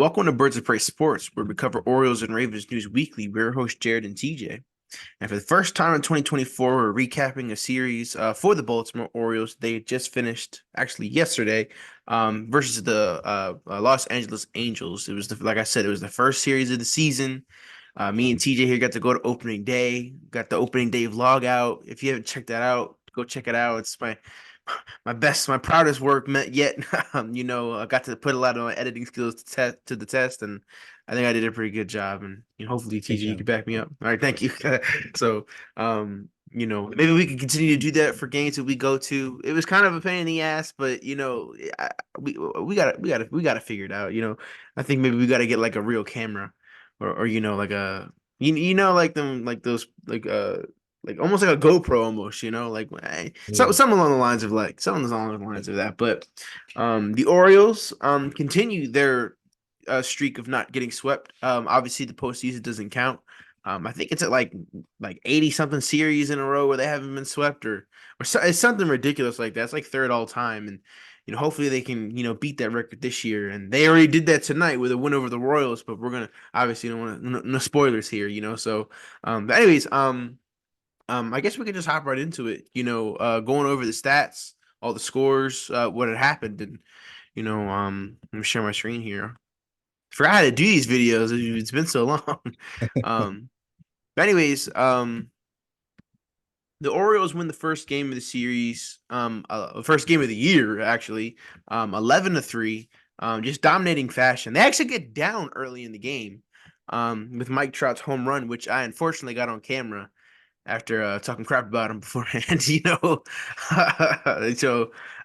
Welcome to Birds of Prey Sports, where we cover Orioles and Ravens news weekly. We're your hosts, Jared and TJ. And for the first time in 2024, we're recapping a series for the Baltimore Orioles. They just finished, actually yesterday, versus the Los Angeles Angels. It was, like I said, it was the first series of the season. Me and TJ here got to go to opening day, got the opening day vlog out. If you haven't checked that out, go check it out. It's my proudest work met yet. I got to put a lot of my editing skills to the test, and I think I did a pretty good job. And hopefully, Good TJ, you job. can back me up. All right, thank you. So, maybe we can continue to do that for games that we go to. It was kind of a pain in the ass, but we gotta figure it out. I think maybe we gotta get like a real camera, or like a like them like those like almost like a GoPro almost, like Yeah. some along the lines of that. But the Orioles continue their streak of not getting swept. Obviously the postseason doesn't count. I think it's at like 80 something series in a row where they haven't been swept, it's something ridiculous like that. It's like third all time, and hopefully they can beat that record this year. And they already did that tonight with a win over the Royals. But we're gonna obviously don't want no spoilers here, So, but anyways, I guess we could just hop right into it. Going over the stats, all the scores, what had happened, and let me share my screen here. Forgot how to do these videos. It's been so long. um, but anyways, the Orioles win the first game of the series, first game of the year actually, 11-3, just dominating fashion. They actually get down early in the game, with Mike Trout's home run, which I unfortunately got on camera after talking crap about him beforehand, so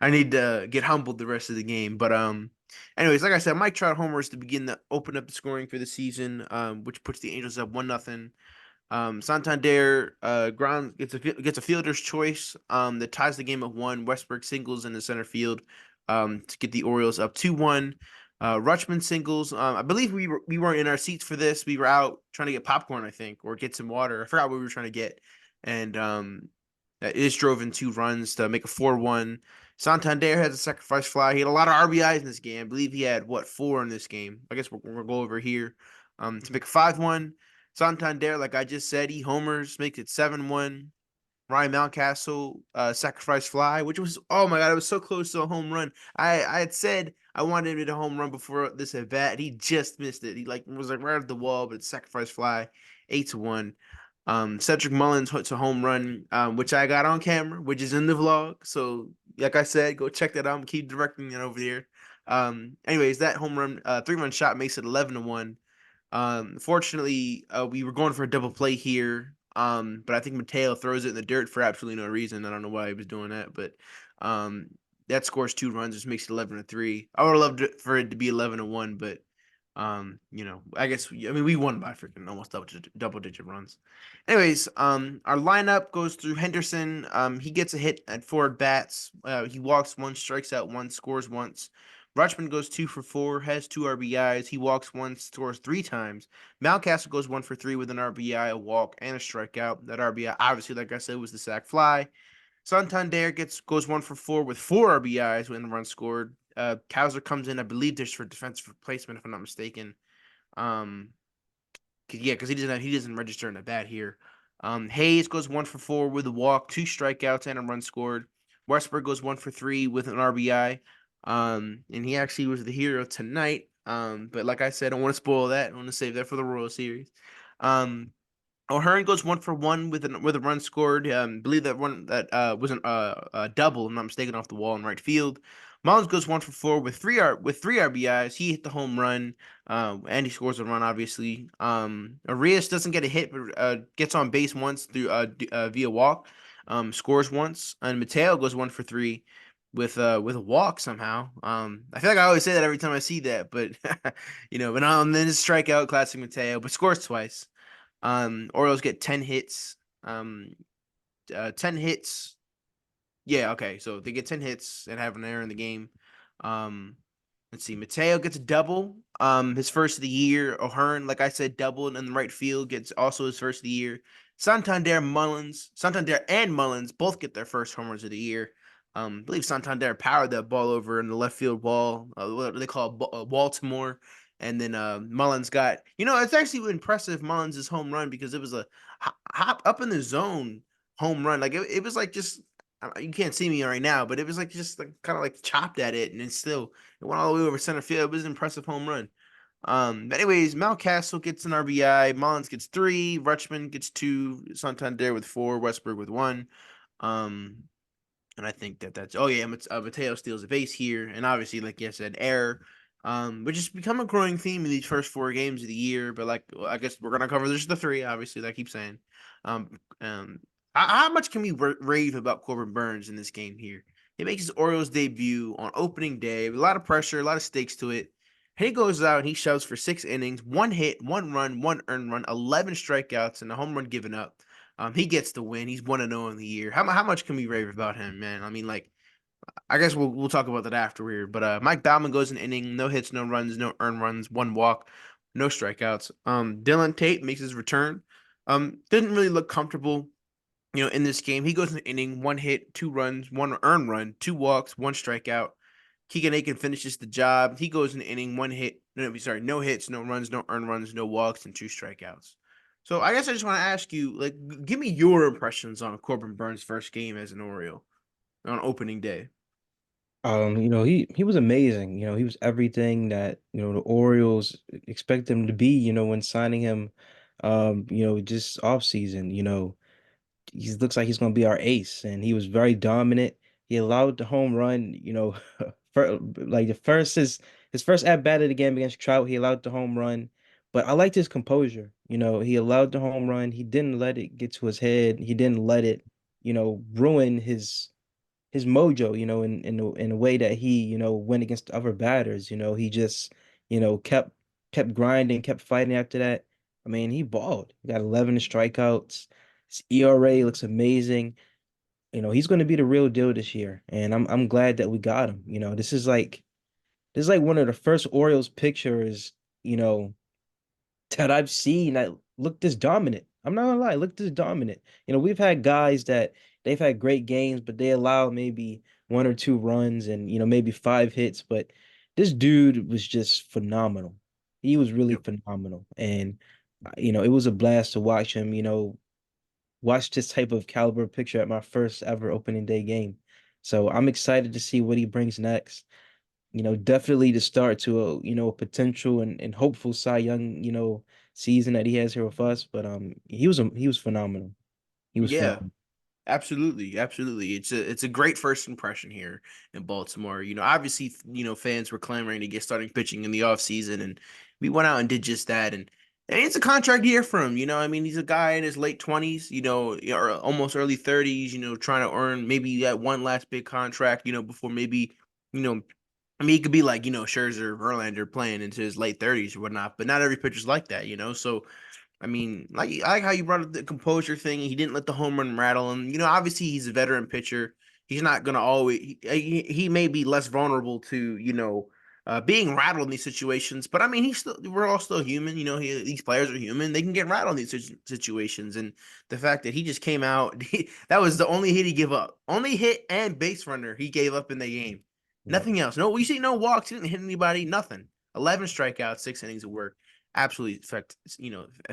I need to get humbled the rest of the game. But anyways, like I said, Mike Trout homers to begin to open up the scoring for the season, which puts the Angels up 1-0. Santander ground gets a fielder's choice that ties the game at 1. Westberg singles in the center field to get the Orioles up 2-1. Rutschman singles. I believe we weren't in our seats for this. We were out trying to get popcorn, I think, or get some water. I forgot what we were trying to get, and it just drove in 2 runs to make a 4-1. Santander has a sacrifice fly. He had a lot of RBIs in this game. I believe he had 4 in this game. I guess we'll go over here to make a 5-1. Santander, like I just said, he homers, makes it 7-1. Ryan Mountcastle sacrifice fly, which was, oh my god, it was so close to a home run. I had said I wanted him to home run before this at bat. He just missed it. He was like right at the wall, but it's sacrifice fly, 8-1. Cedric Mullins hits a home run, which I got on camera, which is in the vlog. So, like I said, go check that out. Keep directing it over there. Anyways, that home run, 3-run shot makes it 11-1. Fortunately, we were going for a double play here. But I think Mateo throws it in the dirt for absolutely no reason. I don't know why he was doing that, but um, that scores 2 runs, just makes it 11-3. I would have loved for it to be 11-1, but I guess we won by freaking almost double digit runs. Anyways, our lineup goes through Henderson. He gets a hit at 4 at bats. He walks 1, strikes out 1, scores once. Rutschman goes 2 for 4, has 2 RBIs. He walks 1, scores 3 times. Mountcastle goes 1 for 3 with an RBI, a walk, and a strikeout. That RBI, obviously, like I said, was the sac fly. Santander goes 1 for 4 with 4 RBIs when the run scored. Kowser comes in, I believe, just for defensive replacement, if I'm not mistaken. Um, because he doesn't register in a bat here. Hayes goes 1 for 4 with a walk, 2 strikeouts, and a run scored. Westberg goes 1 for 3 with an RBI. And he actually was the hero tonight. But like I said, I don't want to spoil that. I want to save that for the Royal Series. Um, O'Hearn goes 1 for 1 with a run scored. Believe that one that was a double, if I'm not mistaken, off the wall in right field. Mullins goes 1 for 4 with three RBIs. He hit the home run, and he scores a run. Obviously, Arias doesn't get a hit, but gets on base once through via walk. Scores once, and Mateo goes 1 for 3 with a walk somehow. I feel like I always say that every time I see that, but then it's strikeout, classic Mateo, but scores twice. Orioles get 10 hits. 10 hits. Yeah, okay. So they get 10 hits and have an error in the game. Um, let's see. Mateo gets a double. His first of the year. O'Hearn, like I said, doubled in the right field, gets also his first of the year. Santander and Mullins both get their first homers of the year. I believe Santander powered that ball over in the left field wall. What do they call Baltimore? And then Mullins got, it's actually impressive Mullins' home run because it was a hop up in the zone home run. Like it was like just you can't see me right now, but it was like just like kind of like chopped at it, and it went all the way over center field. It was an impressive home run. But anyways, Mountcastle gets an RBI, Mullins gets three, Rutschman gets two, Santander with four, Westberg with one. Um, and I think that's oh yeah, Mateo steals a base here, and obviously, like you said, error, which has become a growing theme in these first four games of the year. But like, well, I guess we're gonna cover just the three, obviously, like I keep saying. Um, um, how much can we rave about Corbin Burns in this game here? He makes his Orioles debut on opening day, a lot of pressure, a lot of stakes to it. And he goes out and he shoves for 6 innings, one hit, one run, one earned run, 11 strikeouts, and a home run given up. He gets the win. He's 1-0 in the year. How much can we rave about him, man? I mean, like, I guess we'll talk about that after here. But Mike Bauman goes an inning, no hits, no runs, no earned runs, one walk, no strikeouts. Dylan Tate makes his return. Didn't really look comfortable, in this game. He goes an inning, one hit, two runs, one earned run, two walks, one strikeout. Keegan Aiken finishes the job. He goes an inning, one hit. No, sorry, no hits, no runs, no earned runs, no walks, and two strikeouts. So I guess I just want to ask you, like, give me your impressions on Corbin Burns' first game as an Oriole on opening day. He was amazing. He was everything that, the Orioles expect him to be, when signing him just off season. He looks like he's gonna be our ace, and he was very dominant. He allowed the home run, for like the first his first at bat of the game against Trout, he allowed the home run. But I liked his composure. He allowed the home run. He didn't let it get to his head. He didn't let it, ruin his mojo, in a way that he, went against other batters. He just, kept grinding, kept fighting after that. I mean, he balled. He got 11 strikeouts. His ERA looks amazing. He's going to be the real deal this year, and I'm glad that we got him. This is like one of the first Orioles pictures, you know, that I've seen that look this dominant. I'm not gonna lie, look this dominant. We've had guys that they've had great games, but they allow maybe one or two runs and maybe five hits. But this dude was just phenomenal. He was really Yep. phenomenal. And it was a blast to watch him, watch this type of caliber picture at my first ever opening day game. So I'm excited to see what he brings next. Definitely the start to a potential and hopeful Cy Young, season that he has here with us. But he was phenomenal. He was Yeah. phenomenal. Absolutely, absolutely. It's a great first impression here in Baltimore. Obviously, fans were clamoring to get starting pitching in the offseason, and we went out and did just that. And it's a contract year for him. I mean, he's a guy in his late 20s, or almost early 30s. Trying to earn maybe that one last big contract. Before maybe, you know, I mean, he could be like Scherzer, Verlander playing into his late 30s or whatnot. But not every pitcher's like that. So I mean, like I like how you brought up the composure thing. He didn't let the home run rattle him. Obviously he's a veteran pitcher. He's not gonna always. He may be less vulnerable to being rattled in these situations. But I mean, we're all still human. These players are human. They can get rattled in these situations. And the fact that he just came out, that was the only hit he gave up, only hit and base runner he gave up in the game. Yeah. Nothing else. No, we see no walks. He didn't hit anybody. Nothing. 11 strikeouts, 6 innings of work absolutely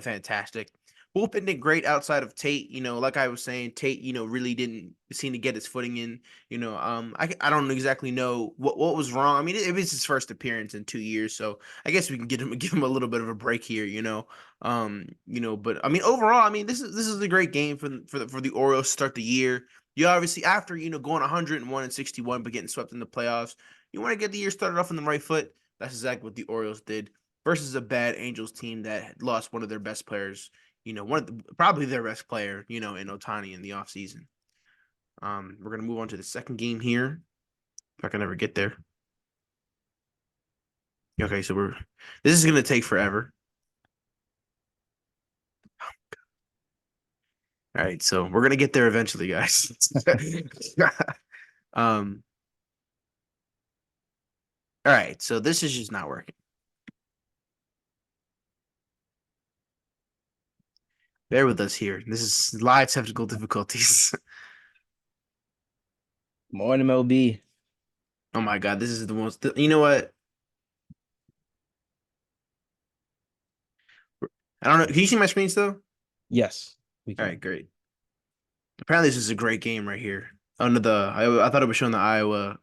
fantastic. Bullpen did great outside of Tate. Like I was saying, Tate, really didn't seem to get his footing in. I don't exactly know what was wrong. I mean, it was his first appearance in 2 years, so I guess we can give him a little bit of a break here. But I mean, overall, I mean, this is a great game for the Orioles to start the year. You obviously after going 101 and 61, but getting swept in the playoffs, you want to get the year started off on the right foot. That's exactly what the Orioles did versus a bad Angels team that had lost one of their best players, probably their best player, in Otani in the offseason. We're gonna move on to the second game here. If I can ever get there. Okay, so this is gonna take forever. All right, so we're gonna get there eventually, guys. um, all right, so this is just not working. Bear with us here. This is live technical difficulties. More MLB. Oh my god, this is the most. You know what? I don't know. Can you see my screen still? Yes, we All right, can. great. Apparently, this is a great game right here. Under I thought it was showing the Iowa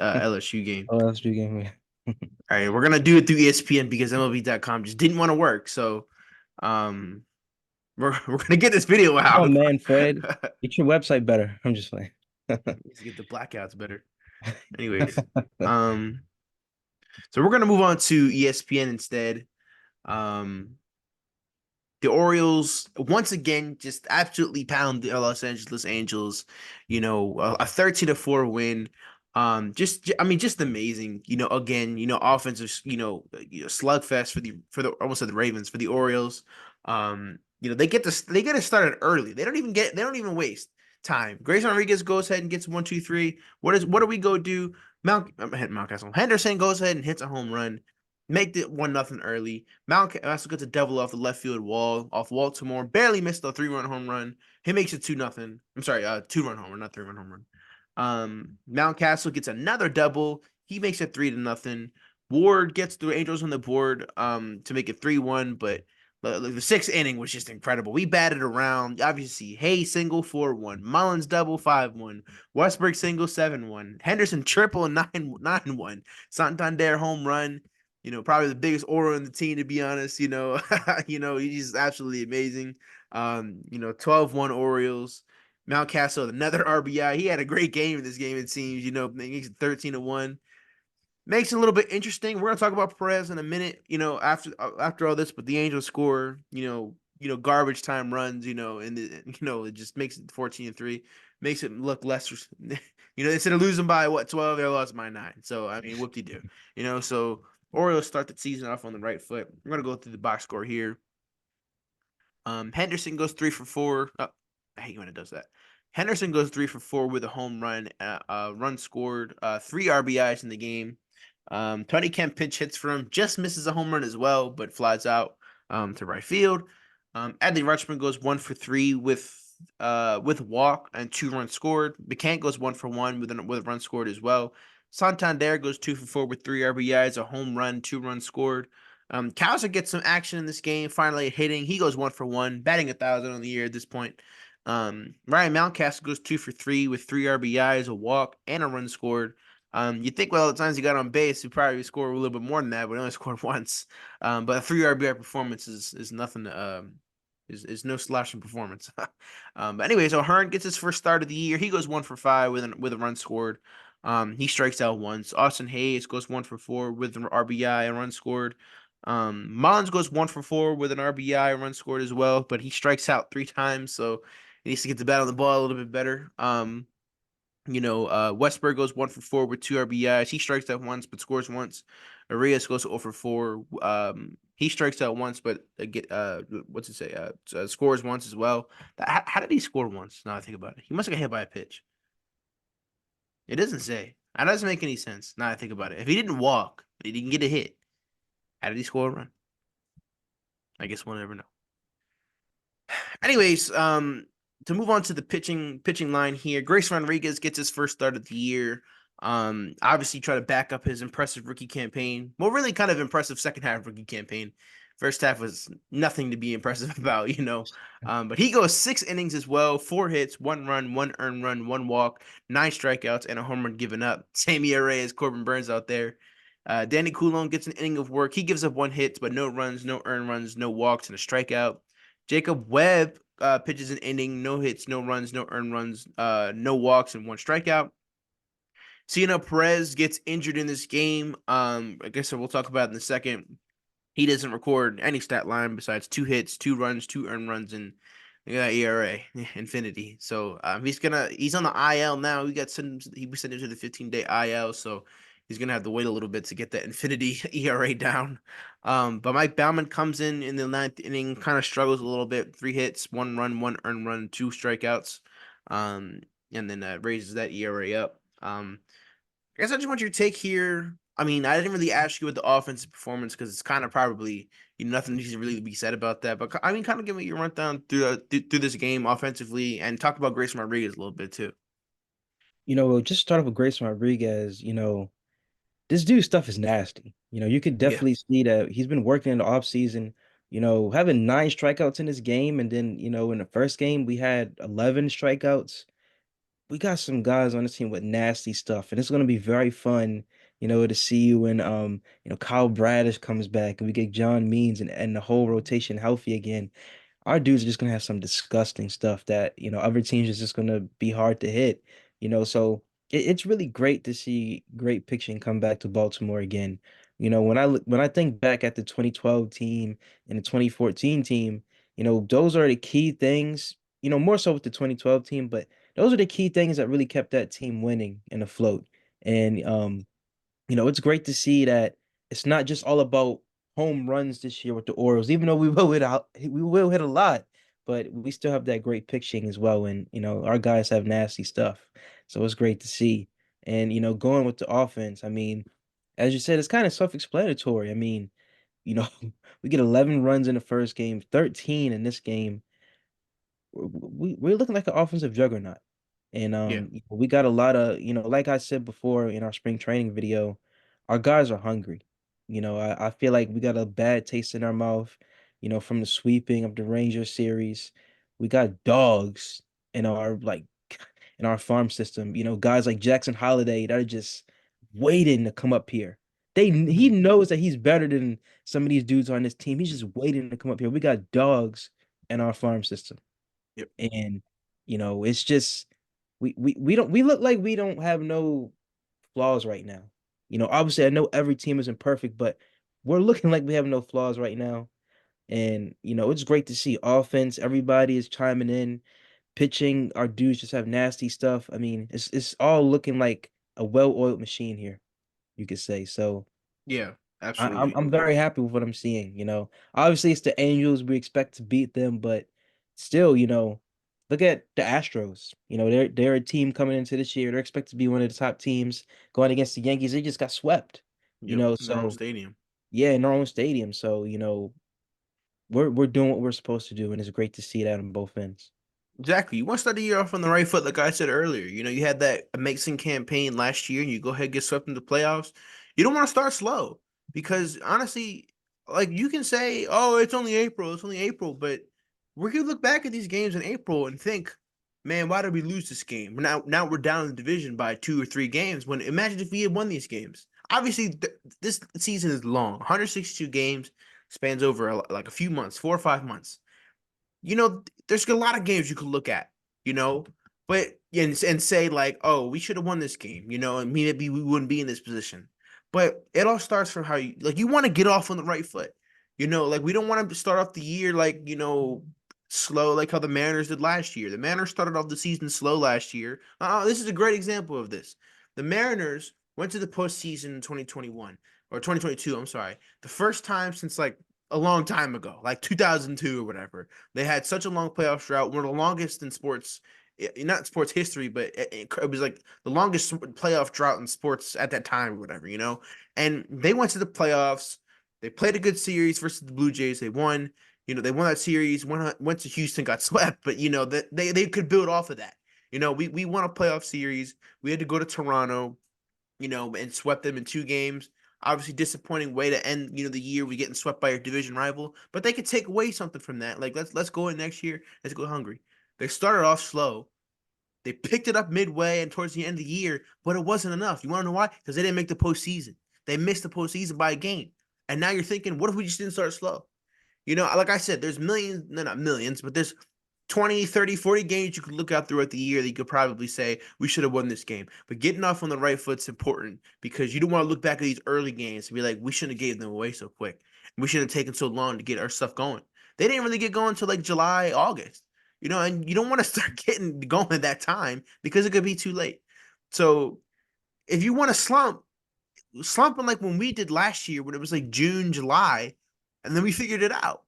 LSU game. Oh, let's do game. All right, we're gonna do it through ESPN because MLB.com just didn't want to work. So, um, we're gonna get this video Oh out. man, Fred, get your website better. I'm just playing. Needs to get the blackouts better. Anyways, um, so we're gonna move on to ESPN instead. Um, the Orioles once again just absolutely pound the Los Angeles Angels. A 13-4 win. I mean, just amazing. Again, offensive, slugfest for the almost said the Ravens for the Orioles. They get it started early. They don't even waste time. Grace Rodriguez goes ahead and gets 1, 2, 3. What do we go do? Mount Castle Henderson goes ahead and hits a home run. Make it 1-0 early. Mount also gets a double off the left field wall off Baltimore. Barely missed a 3-run home run. He makes it 2-0. I'm sorry, 2-run home run, not 3-run home run. Mountcastle gets another double. He makes it 3-0. Ward gets the Angels on the board to make it 3-1, but the sixth inning was just incredible. We batted around. Obviously, Hay single 4-1, Mullins double 5-1, Westbrook single 7-1, Henderson triple 9-1, Santander home run. Probably the biggest aura in the team, to be honest. He's absolutely amazing. 12-1 Orioles. Mountcastle, another RBI. He had a great game in this game, it seems. Makes it 13-1. Makes it a little bit interesting. We're gonna talk about Perez in a minute, after all this, but the Angels score, garbage time runs, and it just makes it 14-3, makes it look less. Instead of losing by what 12, they lost by 9. So I mean, whoop de doo. So Orioles start the season off on the right foot. We're gonna go through the box score here. Henderson goes 3 for 4. Oh, I hate when it does that. Henderson goes 3 for 4 with a home run, run scored, 3 RBIs in the game. Tony Kemp pinch hits for him, just misses a home run as well, but flies out to right field. Adley Rutschman goes 1 for 3 with a walk and 2 runs scored. McCann goes 1 for 1 with a run scored as well. Santander goes 2 for 4 with 3 RBIs, a home run, 2 runs scored. Kowser gets some action in this game, finally hitting. He goes 1 for 1, batting 1,000 on the year at this point. Ryan Mountcastle goes 2 for 3 with 3 RBIs, a walk, and a run scored. You think with all the times he got on base, he probably scored a little bit more than that, but he only scored once. But a 3 RBI performance is nothing. Is no slouching performance. But anyways, O'Hearn gets his first start of the year. He goes 1 for 5 with a run scored. He strikes out once. Austin Hayes goes 1 for 4 with an RBI and run scored. Mullins goes 1 for 4 with an RBI and run scored as well, but he strikes out 3 times, so he needs to get the bat on the ball a little bit better. Westberg goes 1 for 4 with 2 RBIs. He strikes out once, but scores once. Arias goes 0 for 4. He strikes out once, but what's it say? Scores once as well. How did he score once? Now I think about it, he must have got hit by a pitch. It doesn't say. That doesn't make any sense. Now I think about it. If he didn't walk, but he didn't get a hit, how did he score a run? I guess we'll never know. Anyways, to move on to the pitching line here, Grace Rodriguez gets his first start of the year. Obviously try to back up his impressive rookie campaign. Well, really kind of impressive second half rookie campaign. First half was nothing to be impressive about. But he goes 6 innings as well, 4 hits, 1 run, 1 earned run, 1 walk, 9 strikeouts, and a home run given up. Same ERA as Corbin Burns out there. Danny Coulomb gets an inning of work. He gives up 1 hit, but no runs, no earned runs, no walks, and a strikeout. Jacob Webb pitches an inning, no hits, no runs, no earned runs, no walks, and 1 strikeout. Ciano Perez gets injured in this game. I guess we'll talk about it in a second. He doesn't record any stat line besides 2 hits, 2 runs, 2 earned runs, and ERA infinity. So he's on the IL now. We sent him to the 15-day IL, so he's gonna have to wait a little bit to get that infinity ERA down. But Mike Baumann comes in the 9th inning, kind of struggles a little bit. 3 hits, 1 run, 1 earned run, 2 strikeouts, and then raises that ERA up. I guess I just want your take here. I mean, I didn't really ask you what the offensive performance because it's kind of probably nothing needs to really be said about that. But I mean, kind of give me your rundown through this game offensively and talk about Grayson Rodriguez a little bit too. We'll just start off with Grayson Rodriguez. This dude's stuff is nasty. You could Yeah, definitely see that he's been working in the off season, having 9 strikeouts in this game, and then, in the first game we had 11 strikeouts. We got some guys on the team with nasty stuff, and it's gonna be very fun, to see when Kyle Bradish comes back and we get John Means and the whole rotation healthy again. Our dudes are just gonna have some disgusting stuff that, other teams is just gonna be hard to hit. So it's really great to see great pitching come back to Baltimore again. When I think back at the 2012 team and the 2014 team, those are the key things, more so with the 2012 team, but those are the key things that really kept that team winning and afloat. And it's great to see that it's not just all about home runs this year with the Orioles, even though we will hit a lot, but we still have that great pitching as well. And our guys have nasty stuff. So it's great to see. And going with the offense, I mean, as you said, it's kind of self-explanatory. I mean, you know, we get 11 runs in the first game, 13 in this game. We're looking like an offensive juggernaut. And Yeah. we got a lot of, like I said before in our spring training video, our guys are hungry. I feel like we got a bad taste in our mouth, from the sweeping of the Ranger series. We got dogs in our like in our farm system, guys like Jackson Holiday that are just waiting to come up here. He Mhm. knows that he's better than some of these dudes on this team. He's just waiting to come up here. We got dogs in our farm system. Yep. And it's just we look like we don't have no flaws right now. Obviously I know every team isn't perfect, but we're looking like we have no flaws right now. And it's great to see offense. Everybody is chiming in, pitching. Our dudes just have nasty stuff. I mean, it's all looking like a well-oiled machine here, you could say. So Yeah. I'm Absolutely. I'm very happy with what I'm seeing. Obviously it's the Angels. We expect to beat them, but still, look at the Astros. They're a team coming into this year. They're expected to be one of the top teams going against the Yankees. They just got swept. Yep. In their own So stadium. yeah, in our own stadium. So we're doing what we're supposed to do, and it's great to see that on both ends. Exactly. You want to start the year off on the right foot, like I said earlier. You had that amazing campaign last year, and you go ahead and get swept into playoffs. You don't want to start slow because honestly, like you can say, "Oh, it's only April," but we're gonna look back at these games in April and think, "Man, why did we lose this game?" Now we're down in the division by 2 or 3 games. When imagine if we had won these games. Obviously, this season is long. 162 games spans over like a few months, 4 or 5 months. There's a lot of games you could look at, you know, but and say like, oh, we should have won this game, and maybe we wouldn't be in this position. But it all starts from how you want to get off on the right foot, like we don't want to start off the year like slow like how the Mariners did last year. The Mariners started off the season slow last year. This is a great example of this. The Mariners went to the postseason in 2021 or 2022. I'm sorry, the first time since like a long time ago, like 2002 or whatever. They had such a long playoff drought, one of the longest in sports, not sports history, but it was like the longest playoff drought in sports at that time or whatever. And they went to the playoffs. They played a good series versus the Blue Jays. They won. They won that series. Went to Houston, got swept, but that they could build off of that. We won a playoff series. We had to go to Toronto, and swept them in 2 games. Obviously, disappointing way to end, the year. We getting swept by your division rival, but they could take away something from that. Like let's go in next year. Let's go hungry. They started off slow. They picked it up midway and towards the end of the year, but it wasn't enough. You want to know why? Because they didn't make the postseason. They missed the postseason by a game, and now you're thinking, what if we just didn't start slow? Like I said, there's millions, no, not millions, but there's 20, 30, 40 games you could look out throughout the year that you could probably say we should have won this game. But getting off on the right foot's important because you don't want to look back at these early games and be like, we shouldn't have gave them away so quick. We shouldn't have taken so long to get our stuff going. They didn't really get going until like July, August. And you don't want to start getting going at that time because it could be too late. So if you want to slumping like when we did last year when it was like June, July, and then we figured it out.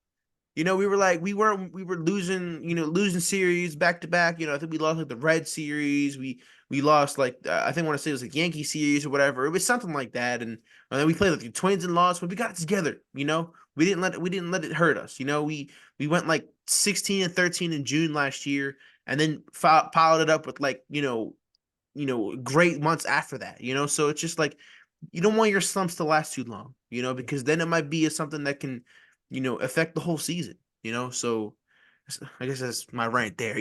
We were like we were losing, losing series back to back. I think we lost like the Red series. We lost like I think I want to say it was like Yankee series or whatever. It was something like that, and then we played like the Twins and lost, but we got it together. We didn't let it hurt us. We went like 16-13 in June last year, and then followed it up with like great months after that. So it's just like you don't want your slumps to last too long. Because then it might be something that can affect the whole season. So I guess that's my rant there.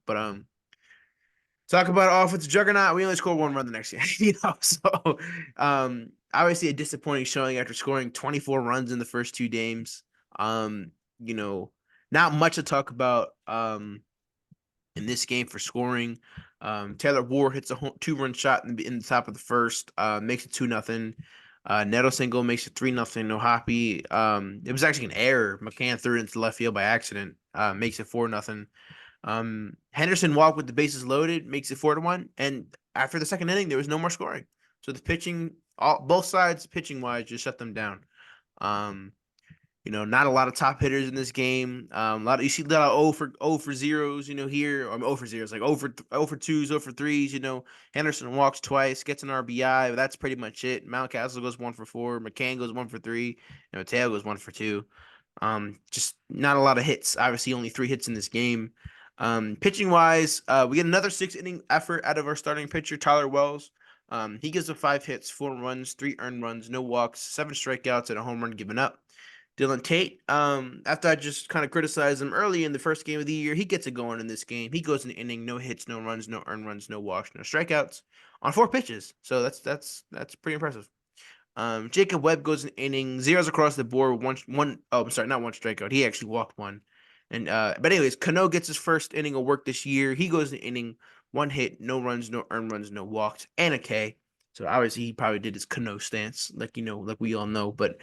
But talk about offensive juggernaut. We only scored one run the next game. So obviously a disappointing showing after scoring 24 runs in the first two games. Um, you know, not much to talk about in this game for scoring. Taylor Ward hits a 2-run shot in the top of the first, makes it 2-0. Neto single makes it 3-0. No hoppy. It was actually an error. McCann threw it into left field by accident. Makes it 4-0. Henderson walked with the bases loaded, makes it 4-1. And after the second inning, there was no more scoring. So the pitching, both sides, pitching wise, just shut them down. Um, not a lot of top hitters in this game. A lot of you see a lot of 0 for zeros, here. I mean 0 for zeros, like 0 for twos, 0 for threes. Henderson walks twice, gets an RBI, but that's pretty much it. Mountcastle goes 1 for 4, McCann goes 1 for 3, Mateo goes 1 for 2. Just not a lot of hits. Obviously, only 3 hits in this game. Pitching wise, we get another 6 inning effort out of our starting pitcher, Tyler Wells. He gives up 5 hits, 4 runs, 3 earned runs, no walks, 7 strikeouts, and a home run given up. Dylan Tate, after I just kind of criticized him early in the first game of the year, he gets it going in this game. He goes an inning, no hits, no runs, no earned runs, no walks, no strikeouts on 4 pitches. So that's pretty impressive. Jacob Webb goes an inning, zeros across the board, one. Oh, I'm sorry, not one strikeout. He actually walked one. And but anyways, Cano gets his first inning of work this year. He goes an inning, 1 hit, no runs, no earned runs, no walks, and a K. So obviously he probably did his Cano stance, like we all know. But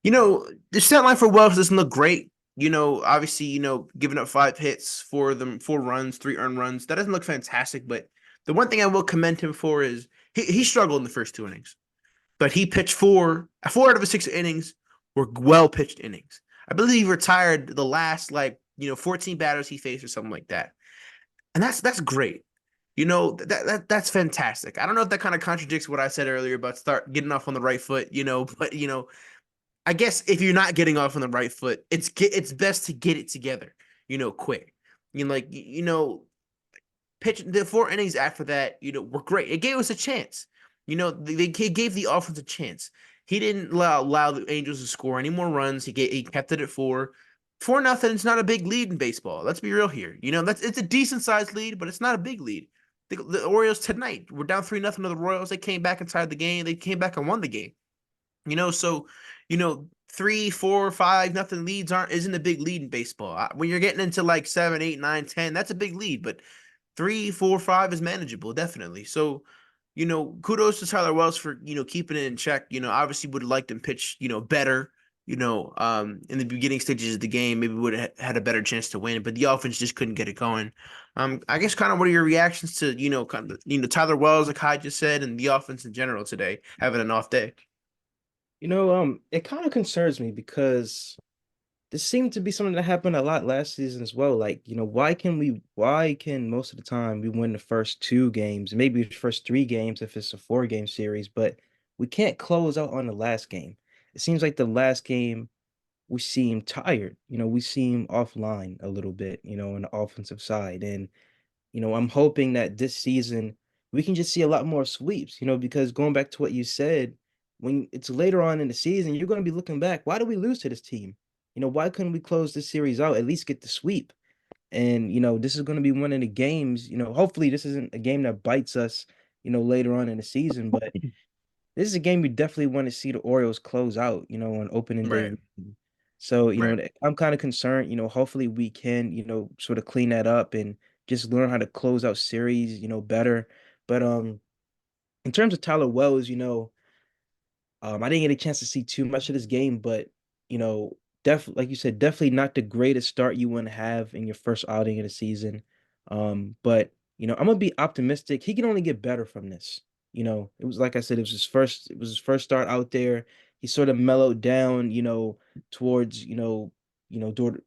the stat line for Wells doesn't look great. Obviously, giving up 5 hits for them, 4 runs, 3 earned runs. That doesn't look fantastic. But the one thing I will commend him for is he struggled in the first 2 innings, but he pitched four out of his 6 innings were well pitched innings. I believe he retired the last 14 batters he faced or something like that, and that's great. That's fantastic. I don't know if that kind of contradicts what I said earlier about start getting off on the right foot. But I guess if you're not getting off on the right foot, it's best to get it together. Quick. Pitch the 4 innings after that, were great. It gave us a chance. They gave the offense a chance. He didn't allow the Angels to score any more runs. He kept it at 4-0. It's not a big lead in baseball. Let's be real here. It's a decent sized lead, but it's not a big lead. The Orioles tonight were down 3-0 to the Royals. They came back inside the game. They came back and won the game. So 3, 4, 5 nothing leads isn't a big lead in baseball. When you're getting into like 7, 8, 9, 10, that's a big lead. But 3, 4, 5 is manageable, definitely. So, kudos to Tyler Wells for keeping it in check. Obviously would have liked him pitch better. In the beginning stages of the game, maybe would have had a better chance to win, but the offense just couldn't get it going. I guess kind of what are your reactions to kind of Tyler Wells, like I just said, and the offense in general today having an off day? It kind of concerns me because this seemed to be something that happened a lot last season as well. Like, why can most of the time we win the first 2 games, maybe the first 3 games if it's a 4 game series, but we can't close out on the last game. It seems like the last game we seem tired. We seem offline a little bit, on the offensive side. And I'm hoping that this season we can just see a lot more sweeps, because going back to what you said, when it's later on in the season, you're going to be looking back. Why did we lose to this team? Why couldn't we close this series out, at least get the sweep? And, this is going to be one of the games, hopefully this isn't a game that bites us, later on in the season, but this is a game we definitely want to see the Orioles close out, on opening day Right, weekend. So, right. I'm kind of concerned, hopefully we can, sort of clean that up and just learn how to close out series, better. But in terms of Tyler Wells, I didn't get a chance to see too much of this game, but like you said, definitely not the greatest start you want to have in your first outing of the season. But I'm gonna be optimistic. He can only get better from this. It was like I said, it was his first start out there. He sort of mellowed down, towards, the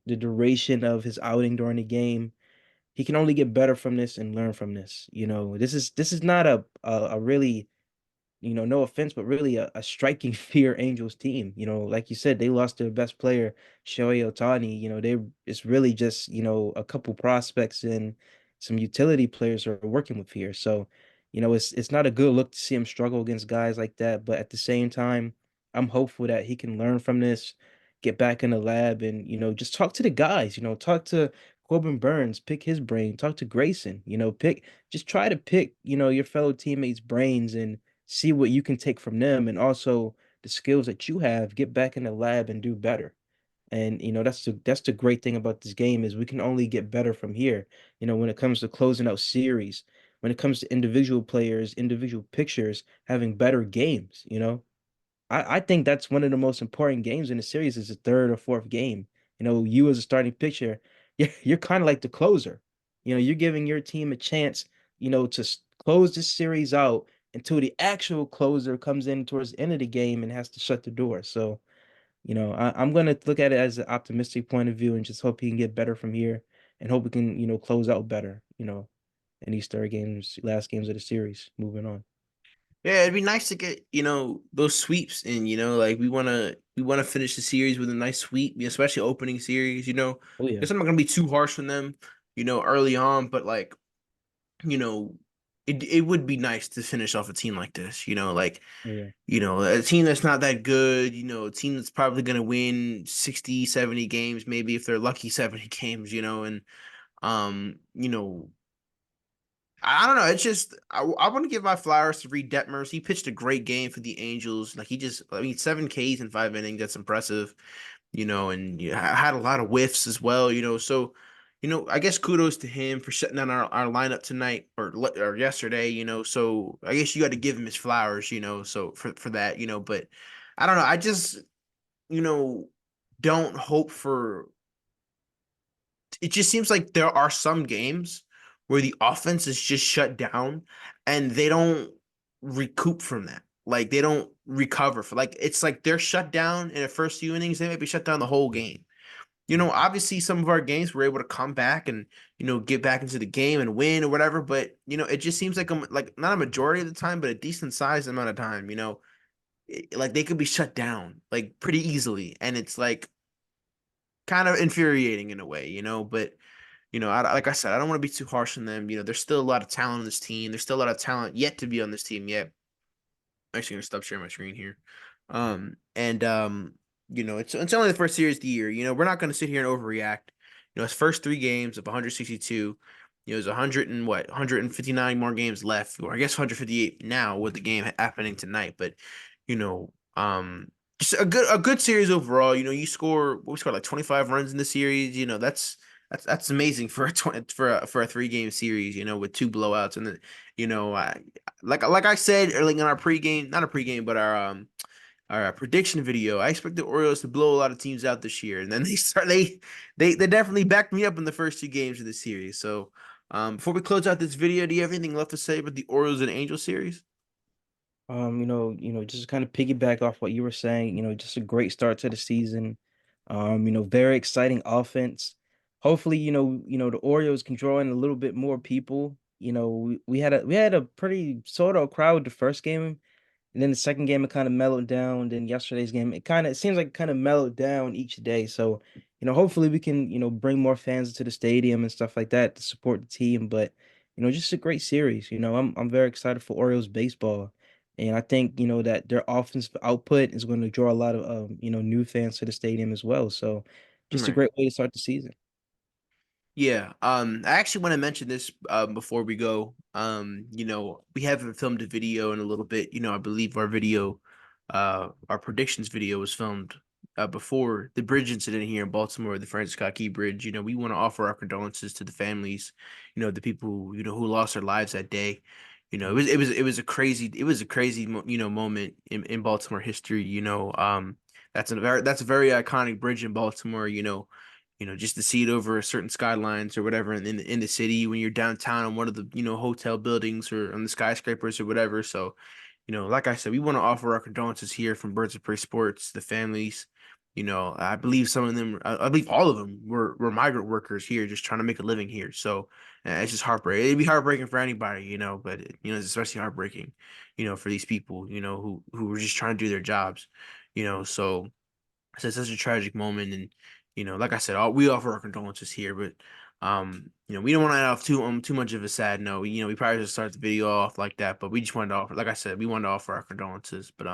duration of his outing during the game. He can only get better from this and learn from this. This is not a really, no offense, but really a striking fear Angels team. Like you said, they lost their best player, Shohei Ohtani. It's really just, a couple prospects and some utility players are working with here. So, it's not a good look to see him struggle against guys like that. But at the same time, I'm hopeful that he can learn from this, get back in the lab and, just talk to the guys, talk to Corbin Burns, pick his brain, talk to Grayson, just try to pick, your fellow teammates' brains and see what you can take from them and also the skills that you have, get back in the lab and do better. And that's the great thing about this game is we can only get better from here. When it comes to closing out series, when it comes to individual players, individual pictures, having better games. I think that's one of the most important games in the series is the third or fourth game. You as a starting pitcher, you're kind of like the closer. You're giving your team a chance, to close this series out until the actual closer comes in towards the end of the game and has to shut the door. So, I'm gonna look at it as an optimistic point of view and just hope he can get better from here and hope we can, close out better, in these third games, last games of the series, moving on. Yeah, it'd be nice to get, those sweeps in, like we wanna finish the series with a nice sweep, especially opening series, Oh yeah. because I'm not gonna be too harsh on them, early on, but like, you know, it would be nice to finish off a team like this, like, Oh yeah. a team that's not that good, a team that's probably gonna win 60, 70 games, maybe if they're lucky 70 games, and you know, I don't know. It's just I want to give my flowers to Reed Detmers. He pitched a great game for the Angels. Like I mean, 7 Ks in 5 innings. That's impressive, and had a lot of whiffs as well, So, I guess kudos to him for shutting down our lineup tonight or yesterday, So I guess you got to give him his flowers, So for that, But I don't know. I just you know don't hope for it just seems like there are some games where the offense is just shut down and they don't recoup from that. Like they don't recover for like it's like they're shut down in the first few innings, they may be shut down the whole game. Obviously some of our games we're able to come back and get back into the game and win or whatever, but it just seems like like not a majority of the time, but a decent sized amount of time, like they could be shut down like pretty easily, and it's like kind of infuriating in a way, but like I said, I don't want to be too harsh on them. There's still a lot of talent on this team. There's still a lot of talent yet to be on this team yet. I'm actually gonna stop sharing my screen here. And it's only the first series of the year. We're not gonna sit here and overreact. It's first 3 games of 162. There's 100 and what 159 more games left, or I guess 158 now with the game happening tonight. But you know, just a good series overall. You score what we scored like 25 runs in the series. That's amazing for a 20, for a 3 game series. With 2 blowouts and then I like I said early in our pregame, not a pregame, but our prediction video. I expect the Orioles to blow a lot of teams out this year, and then they definitely backed me up in the first 2 games of the series. So, before we close out this video, do you have anything left to say about the Orioles and Angels series? Just kind of piggyback off what you were saying, just a great start to the season. Very exciting offense. Hopefully, the Orioles can draw in a little bit more people. We had a pretty sort of crowd the first game, and then the second game it kind of mellowed down. Then yesterday's game, it seems like it kind of mellowed down each day. So, hopefully we can, bring more fans to the stadium and stuff like that to support the team. But, just a great series. I'm very excited for Orioles baseball. And I think, that their offensive output is going to draw a lot of new fans to the stadium as well. So just a Right. great way to start the season. Yeah. I actually want to mention this before we go. We haven't filmed a video in a little bit. I believe our predictions video was filmed before the bridge incident here in Baltimore, the Francis Scott Key Bridge. We want to offer our condolences to the families, the people, who lost their lives that day. It was a crazy moment in Baltimore history. That's a very iconic bridge in Baltimore, just to see it over certain skylines or whatever in the city when you're downtown on one of the hotel buildings or on the skyscrapers or whatever. So, like I said, we want to offer our condolences here from Birds of Prey Sports, the families. I believe some of them, I believe all of them were migrant workers here, just trying to make a living here. So it's just heartbreaking. It'd be heartbreaking for anybody, but it's especially heartbreaking, for these people, who were just trying to do their jobs, so. It's such a tragic moment, and like I said, we offer our condolences here, but we don't want to have too much of a sad note. We probably just start the video off like that, but we just wanted to offer, like I said, we wanted to offer our condolences. But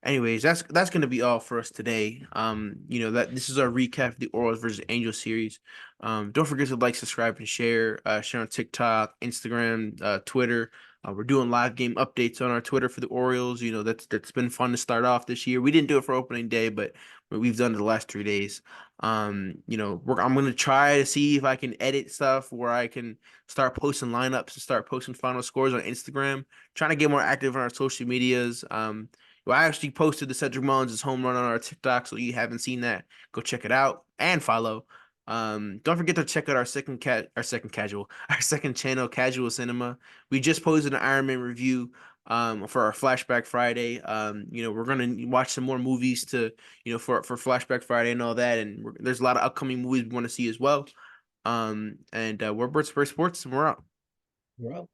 Anyways, that's gonna be all for us today. That this is our recap of the Orioles versus Angels series. Don't forget to like, subscribe, and share. Share on TikTok, Instagram, Twitter. We're doing live game updates on our Twitter for the Orioles. That's been fun to start off this year. We didn't do it for opening day, but we've done it the last 3 days. I'm gonna try to see if I can edit stuff where I can start posting lineups and start posting final scores on Instagram. Trying to get more active on our social medias. Well, I actually posted the Cedric Mullins' home run on our TikTok, so you haven't seen that, go check it out and follow. Don't forget to check out our second casual, our second channel, Casual Cinema. We just posted an Iron Man review for our Flashback Friday. We're gonna watch some more movies to for Flashback Friday and all that, and there's a lot of upcoming movies we want to see as well. And we're Birds for Sports, and we're out. Bro.